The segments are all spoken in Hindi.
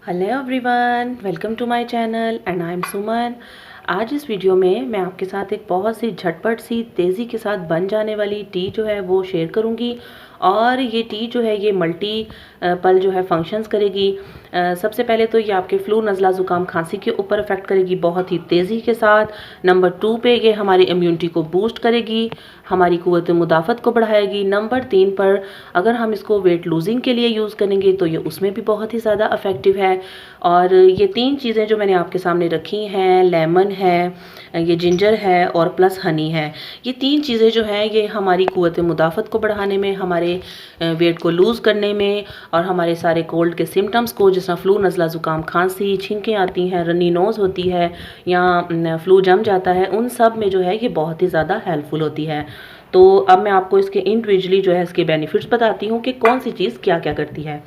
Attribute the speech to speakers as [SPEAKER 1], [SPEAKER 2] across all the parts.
[SPEAKER 1] Hello everyone, welcome to my channel and I am Suman. आज इस वीडियो में मैं आपके साथ एक बहुत सी झटपट सी तेज़ी के साथ बन जाने वाली टी जो है वो शेयर करूंगी। और ये टी जो है ये मल्टी पल जो है फंक्शंस करेगी। सबसे पहले तो ये आपके फ्लू, नज़ला, ज़ुकाम, खांसी के ऊपर अफेक्ट करेगी बहुत ही तेज़ी के साथ। नंबर 2 पे ये हमारी इम्यूनिटी को बूस्ट करेगी, हमारी क़ुव्वत मुदाफ़त को बढ़ाएगी। नंबर 3 पर अगर हम इसको वेट लूजिंग के लिए यूज़ करेंगे तो ये उसमें भी बहुत ही ज़्यादा इफ़ेक्टिव है। और ये 3 चीज़ें जो मैंने आपके सामने रखी हैं, लेमन है, ये जिंजर है और प्लस हनी है। ये 3 चीज़ें जो हैं ये हमारी क़ुव्वत मुदाफ़त को बढ़ाने में, हमारे वेट को लूज़ करने में और हमारे सारे कोल्ड के सिम्टम्स को, जिस तरह फ्लू, नज़ला, ज़ुकाम, खांसी, छींकें आती हैं, रनी नोज़ होती है या फ्लू जम जाता है, उन सब में जो है ये बहुत ही ज़्यादा हेल्पफुल होती है। तो अब मैं आपको इसके इंडिविजुअली जो है इसके बेनिफिट्स बताती हूँ कि कौन सी चीज़ क्या क्या करती है।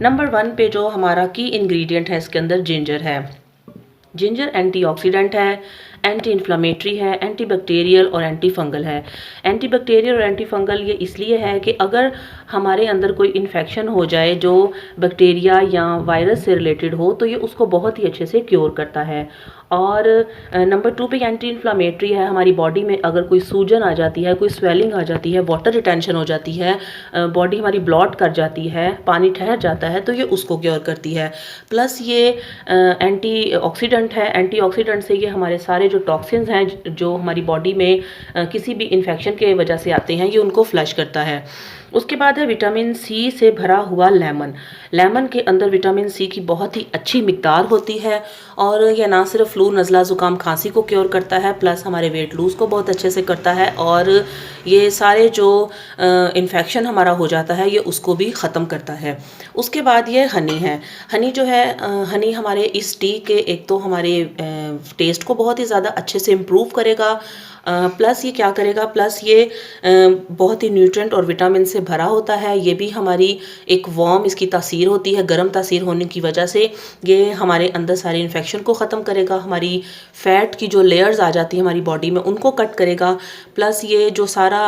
[SPEAKER 1] नंबर 1 पे जो हमारा की इंग्रेडिएंट है इसके अंदर जिंजर है। जिंजर एंटीऑक्सीडेंट है, एंटी इन्फ्लामेटरी है, एंटी बैक्टीरियल और एंटी फंगल है। एंटी बैक्टीरियल और एंटी फंगल ये इसलिए है कि अगर हमारे अंदर कोई इन्फेक्शन हो जाए जो बैक्टीरिया या वायरस से रिलेटेड हो तो ये उसको बहुत ही अच्छे से क्योर करता है। और नंबर 2 पे एंटी इन्फ्लामेटरी है। हमारी बॉडी में अगर कोई सूजन आ जाती है, कोई स्वेलिंग आ जाती है, वाटर रिटेंशन हो जाती है, बॉडी हमारी ब्लॉट कर जाती है, पानी ठहर जाता है, तो ये उसको क्योर करती है। प्लस ये एंटीऑक्सीडेंट है। एंटीऑक्सीडेंट से ये हमारे सारे जो टॉक्सिन्स हैं जो हमारी बॉडी में किसी भी इन्फेक्शन के वजह से आते हैं, ये उनको फ्लश करता है। उसके बाद है विटामिन सी से भरा हुआ लेमन। लेमन के अंदर विटामिन सी की बहुत ही अच्छी मिकदार होती है और यह ना सिर्फ फ्लू, नज़ला, ज़ुकाम, खांसी को क्योर करता है, प्लस हमारे वेट लूज़ को बहुत अच्छे से करता है और ये सारे जो इन्फेक्शन हमारा हो जाता है ये उसको भी ख़त्म करता है। उसके बाद ये हनी है। हनी जो है हनी हमारे इस टी के एक तो हमारे टेस्ट को बहुत ही ज़्यादा अच्छे से इम्प्रूव करेगा, प्लस ये क्या करेगा, प्लस ये बहुत ही न्यूट्रिएंट और विटामिन से भरा होता है। ये भी हमारी एक वार्म इसकी तासीर होती है, गर्म तासीर होने की वजह से ये हमारे अंदर सारे इन्फेक्शन को ख़त्म करेगा, हमारी फ़ैट की जो लेयर्स आ जाती है हमारी बॉडी में उनको कट करेगा। प्लस ये जो सारा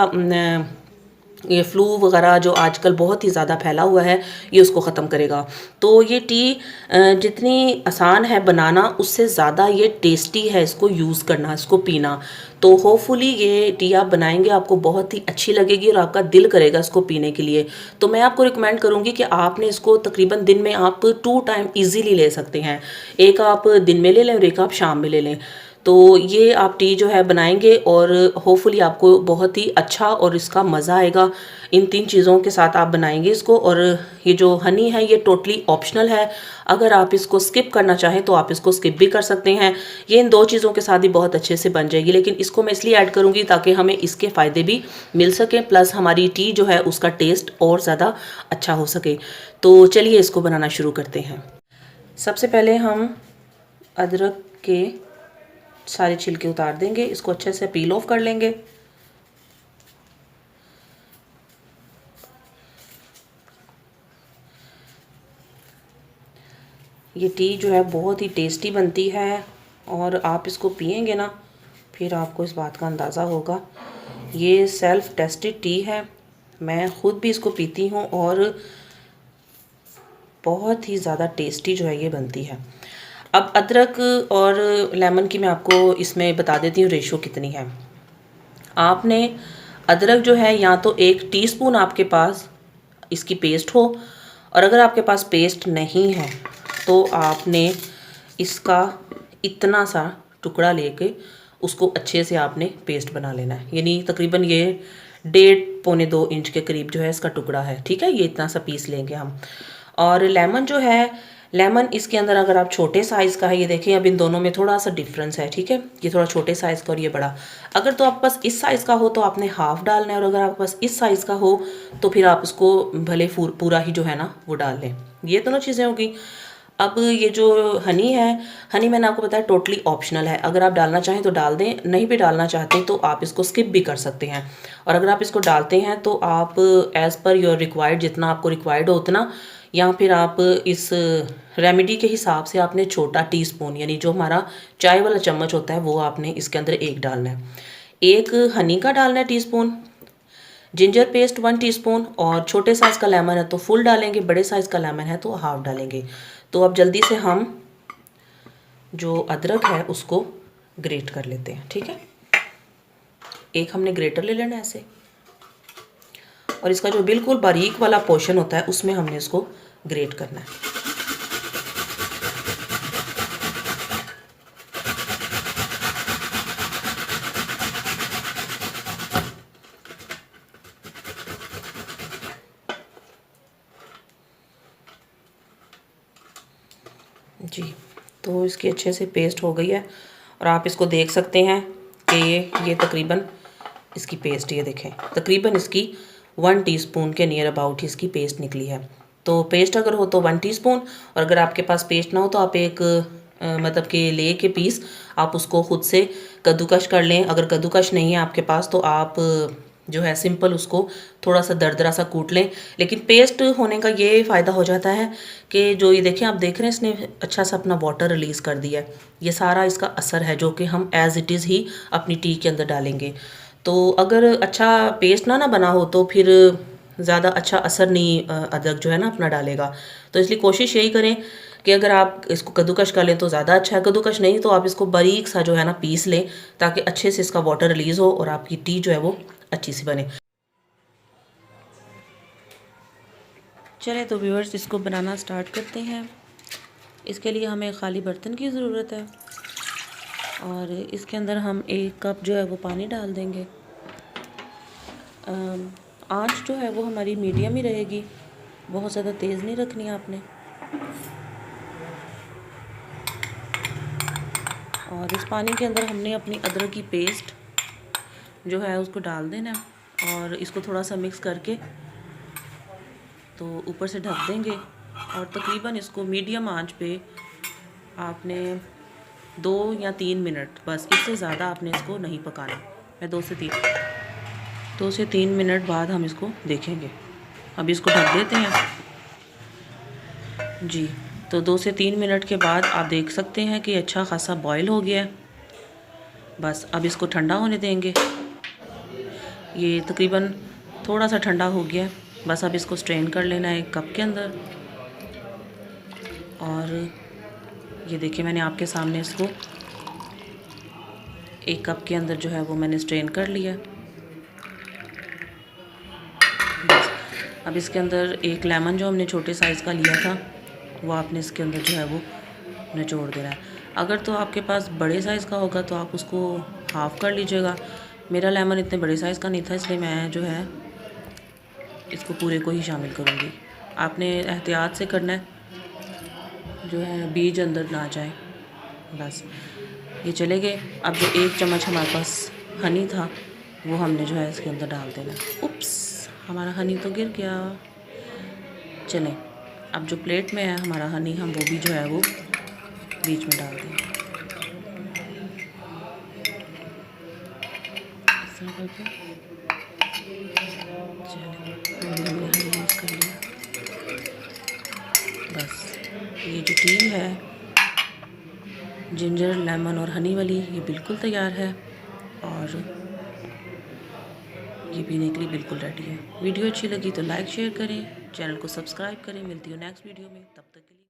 [SPEAKER 1] ये फ्लू वगैरह जो आजकल बहुत ही ज़्यादा फैला हुआ है ये उसको ख़त्म करेगा। तो ये टी जितनी आसान है बनाना उससे ज़्यादा ये टेस्टी है इसको यूज़ करना, इसको पीना। तो होपफुली ये टी आप बनाएंगे आपको बहुत ही अच्छी लगेगी और आपका दिल करेगा इसको पीने के लिए। तो मैं आपको रिकमेंड करूँगी कि आपने इसको तकरीबन दिन में आप 2 टाइम ईजीली ले सकते हैं। एक आप दिन में ले लें और एक आप शाम में ले लें। तो ये आप टी जो है बनाएंगे और होपफुली आपको बहुत ही अच्छा और इसका मज़ा आएगा। इन 3 चीज़ों के साथ आप बनाएंगे इसको। और ये जो हनी है ये टोटली ऑप्शनल है, अगर आप इसको स्किप करना चाहें तो आप इसको स्किप भी कर सकते हैं। ये इन 2 चीज़ों के साथ ही बहुत अच्छे से बन जाएगी, लेकिन इसको मैं इसलिए ऐड करूँगी ताकि हमें इसके फ़ायदे भी मिल सकें, प्लस हमारी टी जो है उसका टेस्ट और ज़्यादा अच्छा हो सके। तो चलिए इसको बनाना शुरू करते हैं। सबसे पहले हम अदरक के सारे छिलके उतार देंगे, इसको अच्छे से पील ऑफ कर लेंगे। ये टी जो है बहुत ही टेस्टी बनती है और आप इसको पिएंगे ना फिर आपको इस बात का अंदाज़ा होगा। ये सेल्फ टेस्टेड टी है, मैं ख़ुद भी इसको पीती हूँ और बहुत ही ज़्यादा टेस्टी जो है ये बनती है। अब अदरक और लेमन की मैं आपको इसमें बता देती हूँ रेशो कितनी है। आपने अदरक जो है या तो 1 टीस्पून आपके पास इसकी पेस्ट हो, और अगर आपके पास पेस्ट नहीं है तो आपने इसका इतना सा टुकड़ा लेके उसको अच्छे से आपने पेस्ट बना लेना है। यानी तकरीबन ये 1.5-2 इंच के करीब जो है इसका टुकड़ा है, ठीक है। ये इतना सा पीस लेंगे हम। और लेमन जो है, लेमन इसके अंदर अगर आप छोटे साइज़ का है, ये देखें अब इन दोनों में थोड़ा सा डिफरेंस है, ठीक है। ये थोड़ा छोटे साइज़ का और ये बड़ा। अगर तो आप बस इस साइज़ का हो तो आपने हाफ़ डालना है, और अगर आप बस इस साइज़ का हो तो फिर आप इसको भले पूरा ही जो है ना वो डाल लें। ये दोनों चीज़ें होगी। अब ये जो हनी है, हनी मैंने आपको बताया टोटली ऑप्शनल है, अगर आप डालना चाहें तो डाल दें, नहीं भी डालना चाहते तो आप इसको स्किप भी कर सकते हैं। और अगर आप इसको डालते हैं तो आप एज़ पर योर रिक्वायर्ड, जितना आपको रिक्वायर्ड हो उतना, या फिर आप इस रेमेडी के हिसाब से आपने छोटा टीस्पून यानी जो हमारा चाय वाला चम्मच होता है वो आपने इसके अंदर 1 डालना है। 1 हनी का डालना है टीस्पून, जिंजर पेस्ट 1 टीस्पून, और छोटे साइज़ का लेमन है तो फुल डालेंगे, बड़े साइज़ का लेमन है तो हाफ डालेंगे। तो अब जल्दी से हम जो अदरक है उसको ग्रेट कर लेते हैं। ठीक है, एक हमने ग्रेटर ले लेना है ऐसे, और इसका जो बिल्कुल बारीक वाला पोर्शन होता है उसमें हमने इसको ग्रेट करना है। जी, तो इसकी अच्छे से पेस्ट हो गई है और आप इसको देख सकते हैं कि ये तकरीबन इसकी पेस्ट, ये देखें तकरीबन इसकी 1 टीस्पून के नियर अबाउट इसकी पेस्ट निकली है। तो पेस्ट अगर हो तो 1 टीस्पून, और अगर आपके पास पेस्ट ना हो तो आप एक मतलब कि ले के पीस आप उसको खुद से कद्दूकश कर लें। अगर कद्दूकश नहीं है आपके पास तो आप जो है सिंपल उसको थोड़ा सा दरदरा सा कूट लें। लेकिन पेस्ट होने का ये फ़ायदा हो जाता है कि जो ये देखें, आप देख रहे हैं इसने अच्छा सा अपना वाटर रिलीज़ कर दिया है। ये सारा इसका असर है जो कि हम एज़ इट इज़ ही अपनी टी के अंदर डालेंगे। तो अगर अच्छा पेस्ट ना बना हो तो फिर ज़्यादा अच्छा असर नहीं अदरक जो है ना अपना डालेगा। तो इसलिए कोशिश यही करें कि अगर आप इसको कद्दूकश कर लें तो ज़्यादा अच्छा है, कद्दूकश नहीं तो आप इसको बारीक सा जो है ना पीस लें ताकि अच्छे से इसका वाटर रिलीज़ हो और आपकी टी जो है वो अच्छी सी बने। चलें तो व्यूअर्स इसको बनाना स्टार्ट करते हैं। इसके लिए हमें खाली बर्तन की ज़रूरत है और इसके अंदर हम 1 कप जो है वो पानी डाल देंगे। आँच जो है वो हमारी मीडियम ही रहेगी, बहुत ज़्यादा तेज़ नहीं रखनी आपने। और इस पानी के अंदर हमने अपनी अदरक की पेस्ट जो है उसको डाल देना है और इसको थोड़ा सा मिक्स करके तो ऊपर से ढक देंगे और तकरीबन इसको मीडियम आंच पे आपने 2 या 3 मिनट, बस इससे ज़्यादा आपने इसको नहीं पकाना है। 2 से 3 मिनट बाद हम इसको देखेंगे। अब इसको ढक देते हैं जी। तो 2 से 3 मिनट के बाद आप देख सकते हैं कि अच्छा खासा बॉयल हो गया है। बस अब इसको ठंडा होने देंगे। ये तकरीबन थोड़ा सा ठंडा हो गया है, बस अब इसको स्ट्रेन कर लेना है 1 कप के अंदर। और ये देखिए मैंने आपके सामने इसको 1 कप के अंदर जो है वो मैंने स्ट्रेन कर लिया। बस अब इसके अंदर 1 लेमन जो हमने छोटे साइज़ का लिया था वो आपने इसके अंदर जो है वो निचोड़ देना है। अगर तो आपके पास बड़े साइज़ का होगा तो आप उसको हाफ़ कर लीजिएगा। मेरा लेमन इतने बड़े साइज़ का नहीं था इसलिए मैं जो है इसको पूरे को ही शामिल करूँगी। आपने एहतियात से करना है, जो है बीज अंदर ना जाए। बस ये चले गए। अब जो 1 चम्मच हमारे पास हनी था वो हमने जो है इसके अंदर डाल देना। उप्स, हमारा हनी तो गिर गया। चलें अब जो प्लेट में है हमारा हनी, हम वो भी जो है वो बीच में डाल दें इस तरह करके। चलिए यूज़ कर लिया। बस ये जो टी है जिंजर लेमन और हनी वाली, ये बिल्कुल तैयार है और ये पीने के लिए बिल्कुल रेडी है। वीडियो अच्छी लगी तो लाइक शेयर करें, चैनल को सब्सक्राइब करें। मिलती हूँ नेक्स्ट वीडियो में, तब तक के लिए।